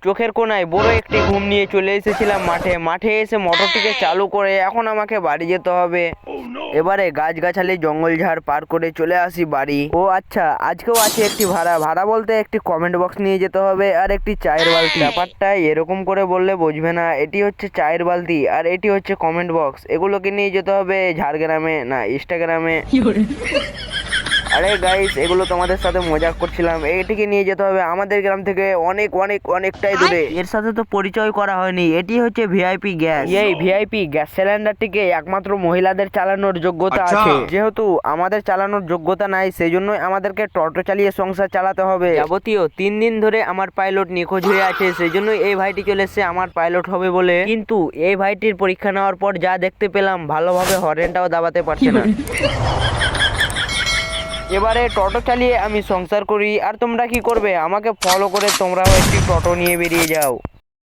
চোখের কোণায় বড় একটি ঘুম নিয়ে চলে এসেছিলাম মাঠে এসে মোটরটিকে চালু করে এখন আমাকে বাড়ি যেতে হবে। এবারে গাছগাছালি জঙ্গল ঝাড় পার করে চলে আসি বাড়ি। ও আচ্ছা, আজকেও আছে একটি ভাড়া বলতে একটি কমেন্ট বক্স নিয়ে যেতে হবে আর একটি চায়ের বালতি। ব্যাপারটা এরকম করে বললে বুঝবে না, এটি হচ্ছে চায়ের বালতি আর এটি হচ্ছে কমেন্ট বক্স। এগুলোকে নিয়ে যেতে হবে ঝাড়গ্রামে, না ইনস্টাগ্রামে। আরে গাইস, এগুলো তোমাদের সাথে মজাক করছিলাম। এটিকে নিয়ে যেতে হবে আমাদের গ্রাম থেকে অনেকটাই দূরে। এর সাথে তো পরিচয় করা হয়নি, এটি হচ্ছে ভিআইপি গ্যাস। এই ভিআইপি গ্যাস সিলিন্ডারটিকে একমাত্র মহিলাদের চালানোর যোগ্যতা আছে। যেহেতু আমাদের চালানোর যোগ্যতা নাই, সেই জন্যই আমাদেরকে টোটো চালিয়ে সংসার চালাতে হবে। যাবতীয় 3 দিন ধরে আমার পাইলট নিখোঁজ হয়ে আছে, সেই জন্যই এই ভাইটি চলে এসেছে আমার পাইলট হবে বলে। কিন্তু এই ভাইটির পরীক্ষা নেওয়ার পর যা দেখতে পেলাম, ভালোভাবে হর্নটাও দাবাতে পারছে না। এবারে টোটো চালিয়ে আমি সংসার করি, আর তোমরা কি করবে? আমাকে ফলো করে তোমরাও একটি টোটো নিয়ে বেরিয়ে যাও।